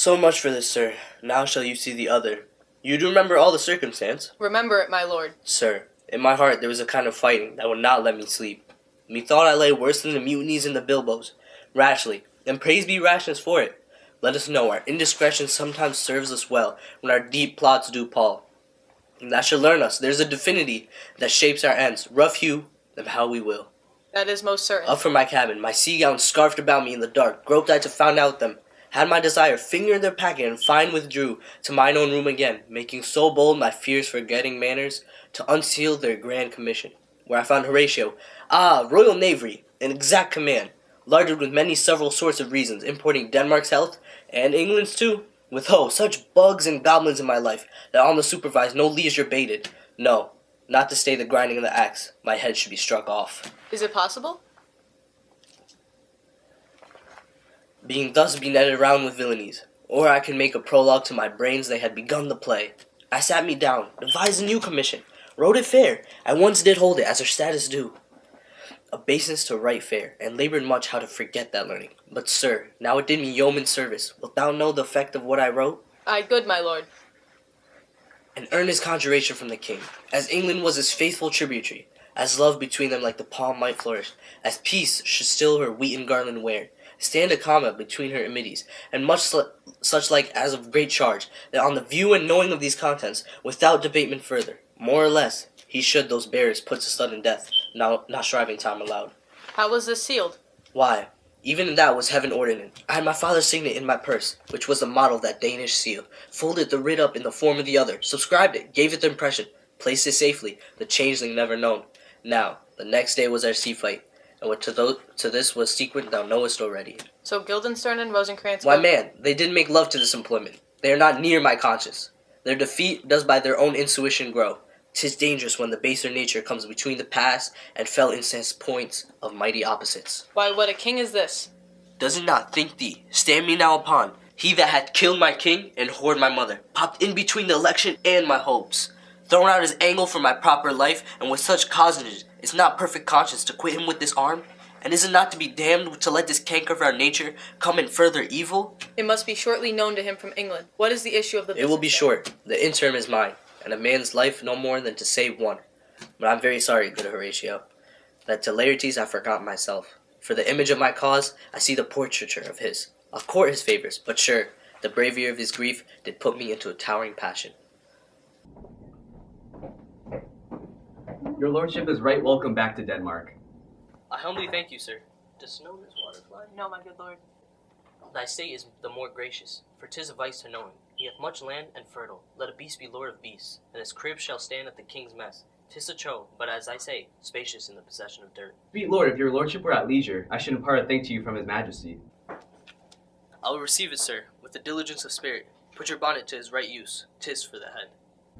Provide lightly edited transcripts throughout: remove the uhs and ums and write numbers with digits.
So much for this, sir. Now shall you see the other. You do remember all the circumstance? Remember it, my lord. Sir, in my heart there was a kind of fighting that would not let me sleep. Methought I lay worse than the mutinies and the bilbos. Rashly, and praise be rashness for it. Let us know our indiscretion sometimes serves us well when our deep plots do pall. And that should learn us there's a divinity that shapes our ends, rough hew them how we will. That is most certain. Up from my cabin, my sea gown scarfed about me in the dark, groped I to find out them. Had my desire, fingered their packet, and fine withdrew to mine own room again, making so bold my fears forgetting manners, to unseal their grand commission, where I found Horatio, royal knavery, an exact command, larded with many several sorts of reasons, importing Denmark's health, and England's too, with such bugs and goblins in my life, that on the supervised no leisure bated. No, not to stay the grinding of the axe, my head should be struck off. Is it possible? Being thus netted round with villainies, or I can make a prologue to my brains they had begun the play. I sat me down, devised a new commission, wrote it fair, I once did hold it as her status due. A baseness to write fair, and laboured much how to forget that learning. But, sir, now it did me yeoman service. Wilt thou know the effect of what I wrote? Aye, good, my lord. An earnest conjuration from the king, as England was his faithful tributary, as love between them like the palm might flourish, as peace should still her wheaten garland wear, stand a comma between her enmities, and much such like as of great charge, that on the view and knowing of these contents, without debatement further, more or less, he should those bearers put to sudden death, now not striving time allowed. How was this sealed? Why, even that was heaven ordinate. I had my father's signet in my purse, which was the model of that Danish seal, folded the writ up in the form of the other, subscribed it, gave it the impression, placed it safely, the changeling never known. Now, the next day was our sea fight, and what to this was sequent thou knowest already. So Guildenstern and Rosencrantz... Why, man, they didn't make love to this employment. They are not near my conscience. Their defeat does by their own intuition grow. 'Tis dangerous when the baser nature comes between the past and fell incensed points of mighty opposites. Why, what a king is this? Does it not, think thee, stand me now upon, he that had killed my king and whored my mother, popped in between the election and my hopes, thrown out his angle for my proper life, and with such causages, it's not perfect conscience to quit him with this arm? And is it not to be damned to let this canker of our nature come in further evil? It must be shortly known to him from England. What is the issue of the business? It will be short. The interim is mine, and a man's life no more than to save one. But I'm very sorry, good Horatio, that to Laertes I forgot myself. For the image of my cause, I see the portraiture of his. I'll court his favours, but sure, the bravery of his grief did put me into a towering passion. Your lordship is right welcome back to Denmark. I humbly thank you, sir. Dost know this water fly? No, my good lord. Thy state is the more gracious, for 'tis a vice to know him. He hath much land and fertile. Let a beast be lord of beasts, and his crib shall stand at the king's mess. 'Tis a trough, but as I say, spacious in the possession of dirt. Sweet lord, if your lordship were at leisure, I should impart a thank to you from his majesty. I will receive it, sir, with the diligence of spirit. Put your bonnet to his right use. 'Tis for the head.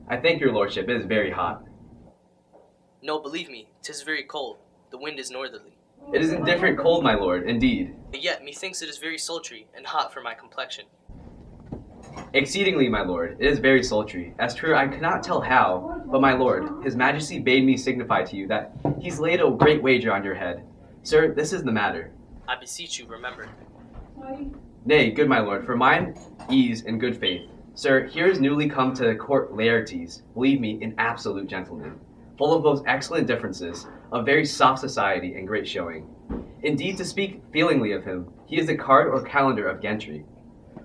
I thank your lordship, it is very hot. No, believe me, 'tis very cold. The wind is northerly. It is indifferent cold, my lord, indeed. But yet, methinks it is very sultry and hot for my complexion. Exceedingly, my lord, it is very sultry. As true, I cannot tell how, but my lord, his majesty bade me signify to you that he's laid a great wager on your head. Sir, this is the matter. I beseech you, remember. Nay, good my lord, for mine ease and good faith. Sir, here is newly come to court Laertes, believe me, an absolute gentleman, full of those excellent differences, of very soft society and great showing. Indeed, to speak feelingly of him, he is the card or calendar of gentry.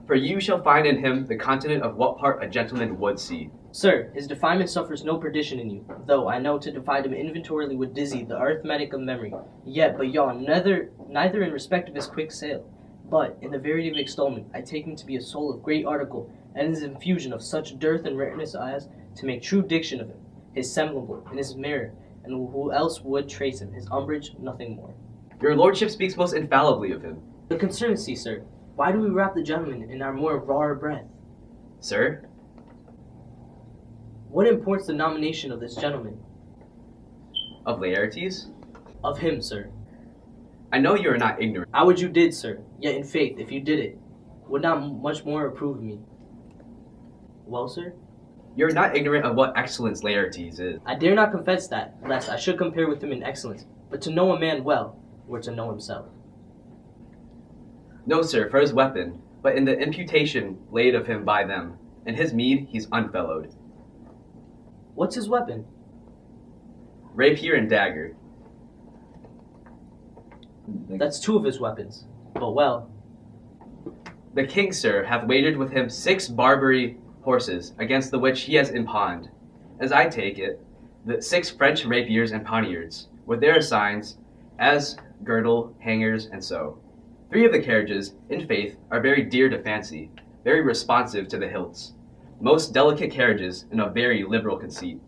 For you shall find in him the continent of what part a gentleman would see. Sir, his definement suffers no perdition in you, though I know to divide him inventorily would dizzy the arithmetic of memory. Yet, but yon, neither in respect of his quick sale, but in the verity of extolment, I take him to be a soul of great article, and his infusion of such dearth and rareness as to make true diction of him, his semblable, and his mirror, and who else would trace him, his umbrage, nothing more. Your lordship speaks most infallibly of him. The conservancy, sir. Why do we wrap the gentleman in our more raw breath? Sir? What imports the nomination of this gentleman? Of Laertes? Of him, sir. I know you are not ignorant. How would you did, sir? Yet in faith, if you did it, would not much more approve me. Well, sir? You are not ignorant of what excellence Laertes is. I dare not confess that, lest I should compare with him in excellence. But to know a man well, were to know himself. No, sir, for his weapon, but but in the imputation laid of him by them. In his meed he's unfellowed. What's his weapon? Rapier and dagger. That's 2 of his weapons. But well. The king, sir, hath wagered with him 6 Barbary horses, against the which he has imponed, as I take it, the 6 French rapiers and poniards, with their assigns, as girdle, hangers, and so. 3 of the carriages, in faith, are very dear to fancy, very responsive to the hilts. Most delicate carriages, and of very liberal conceit.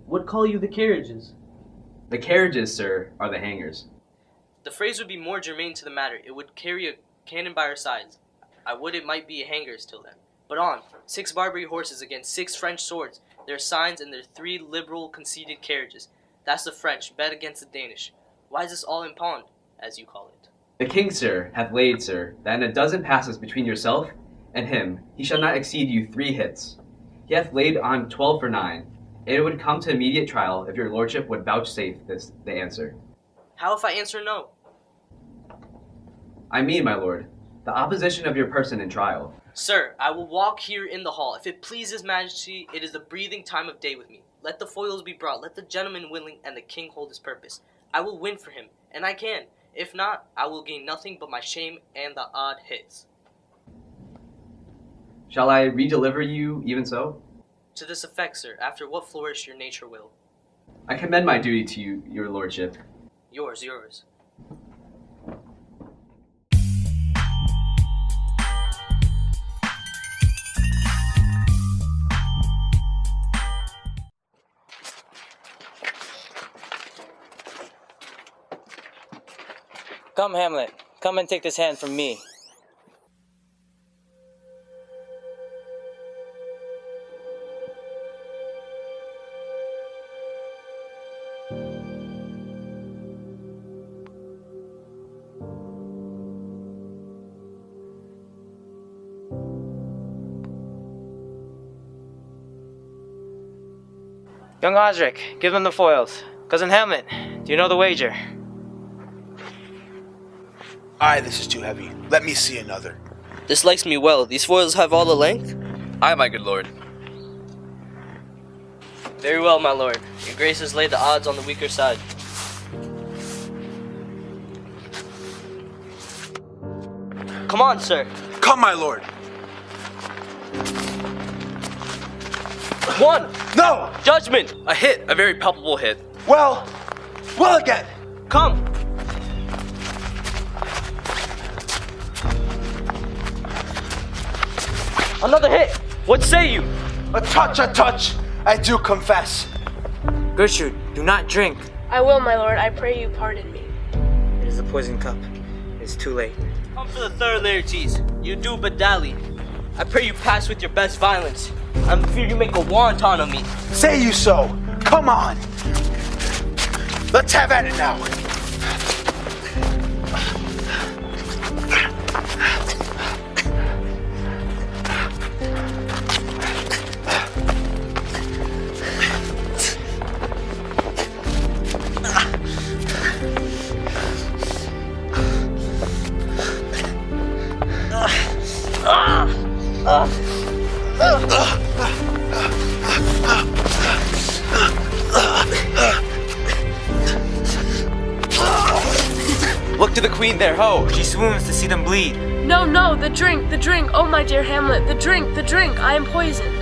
What call you the carriages? The carriages, sir, are the hangers. The phrase would be more germane to the matter. It would carry a cannon by our sides. I would it might be hangers till then. But on, 6 Barbary horses against 6 French swords, their signs and their 3 liberal conceited carriages. That's the French, bet against the Danish. Why is this all impawned, as you call it? The king, sir, hath laid, sir, that in a dozen passes between yourself and him, he shall not exceed you 3 hits. He hath laid on 12 for 9, and it would come to immediate trial if your lordship would vouchsafe this the answer. How if I answer no? I mean, my lord, the opposition of your person in trial. Sir, I will walk here in the hall. If it please his majesty, it is the breathing time of day with me. Let the foils be brought, let the gentleman willing, and the king hold his purpose. I will win for him, and I can. If not, I will gain nothing but my shame and the odd hits. Shall I redeliver you even so? To this effect, sir, after what flourish your nature will. I commend my duty to you, your lordship. Yours, yours. Come, Hamlet. Come and take this hand from me. Young Osric, give them the foils. Cousin Hamlet, do you know the wager? Aye, this is too heavy. Let me see another. This likes me well. These foils have all the length? Aye, my good lord. Very well, my lord. Your grace has laid the odds on the weaker side. Come on, sir. Come, my lord. 1. No! Judgment. A hit, a very palpable hit. Well again. Come. Another hit. What say you? A touch. I do confess. Gertrude, do not drink. I will, my lord. I pray you pardon me. It is the poison cup. It is too late. Come for the third Laertes. You do but dally. I pray you pass with your best violence. I'm feared you make a wanton of me. Say you so. Come on. Let's have at it now. Look to the queen there, ho! She swoons to see them bleed. No, the drink. Oh, my dear Hamlet, the drink. I am poisoned.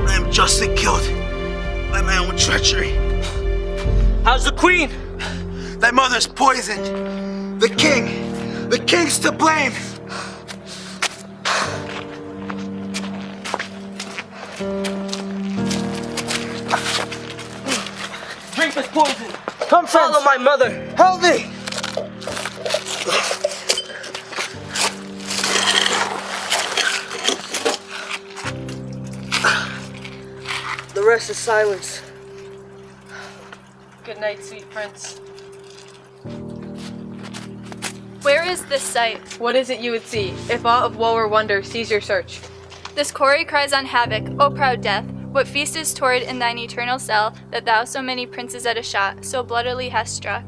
I am justly killed by my own treachery. How's the queen? Thy mother's poisoned. The king's to blame. Drink this poison. Come, friends! Follow my mother. Help me! The rest is silence. Good night, sweet prince. Where is this sight? What is it you would see, if aught of woe or wonder sees your search? This quarry cries on havoc, O proud death! What feast is toward in thine eternal cell, that thou so many princes at a shot, so bloodily hast struck?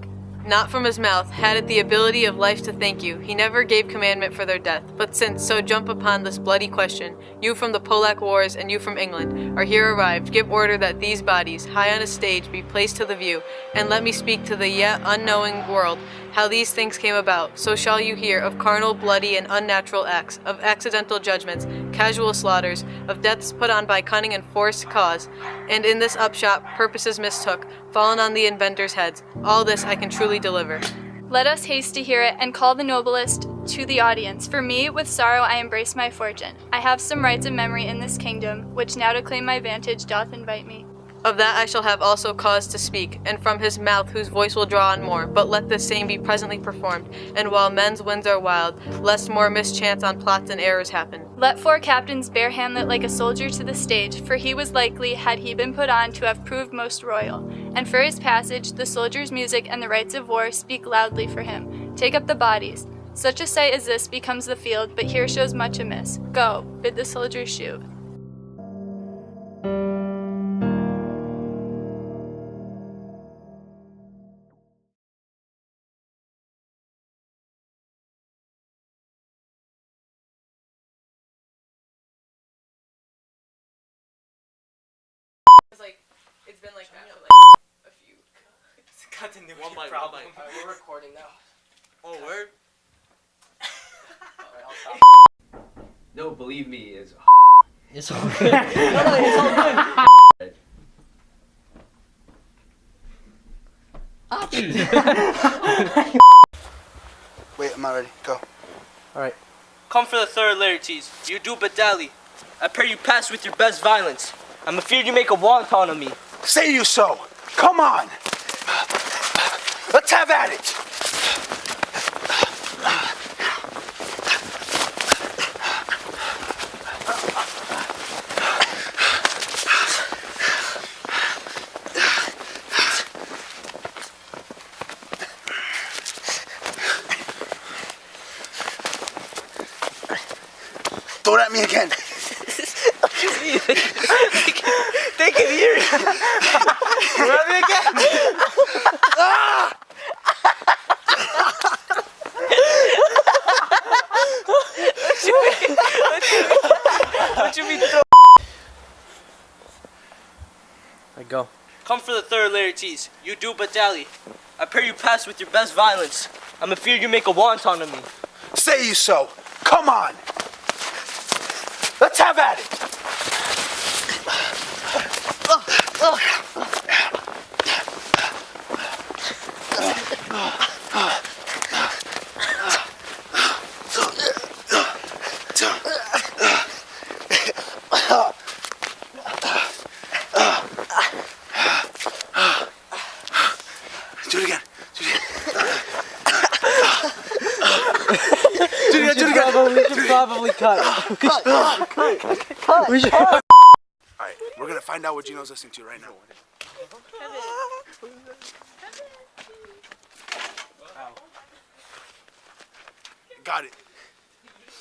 not from his mouth, had it the ability of life to thank you. He never gave commandment for their death. But since so jump upon this bloody question, you from the Polack Wars and you from England are here arrived, give order that these bodies, high on a stage, be placed to the view, and let me speak to the yet unknowing world how these things came about. So shall you hear of carnal, bloody, and unnatural acts, of accidental judgments, casual slaughters, of deaths put on by cunning and forced cause, and in this upshot purposes mistook, fallen on the inventors' heads. All this I can truly deliver. Let us haste to hear it and call the noblest to the audience. For me, with sorrow I embrace my fortune. I have some rights of memory in this kingdom, which now to claim my vantage doth invite me. Of that I shall have also cause to speak, and from his mouth whose voice will draw on more. But let the same be presently performed, and while men's winds are wild, lest more mischance on plots and errors happen. Let four captains bear Hamlet like a soldier to the stage, for he was likely, had he been put on, to have proved most royal. And for his passage, the soldier's music and the rights of war speak loudly for him. Take up the bodies. Such a sight as this becomes the field, but here shows much amiss. Go, bid the soldiers shoot. It's been like that for a few. Continuity One mic. problem. Alright, we're recording now. Oh, word? Alright, I'll stop. No, believe me, is It's all good. No, it's all good. Wait, I'm not ready. Go. Alright. Come for the third Laertes. You do but dally. I pray you pass with your best violence. I'm afeard you make a wanton of me. Say you so. Come on. Let's have at it. Throw it at me again. They can hear it. Rub me again. What you mean throw? I go. Come for the third Laertes. You do but dally. I pray you pass with your best violence. I'm afeard you make a wanton of me. Say you so. Come on. Let's have at it. Do it again. We should probably cut. We should. All right, we're gonna find out what Gino's listening to right now. Got it.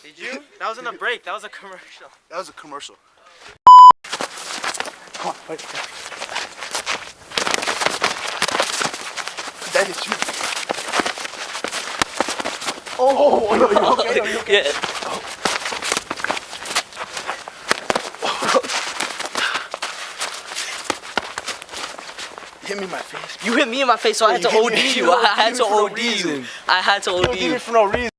Did you? That wasn't a break. That was a commercial. That was a commercial. Come on, wait. That is you. Oh, are you okay? Are you okay? Yeah. Hit me in my face. You hit me in my face, so I had to You hit OD me. you. I had to You did it for no OD you. reason. I had to You OD did you. it for no reason.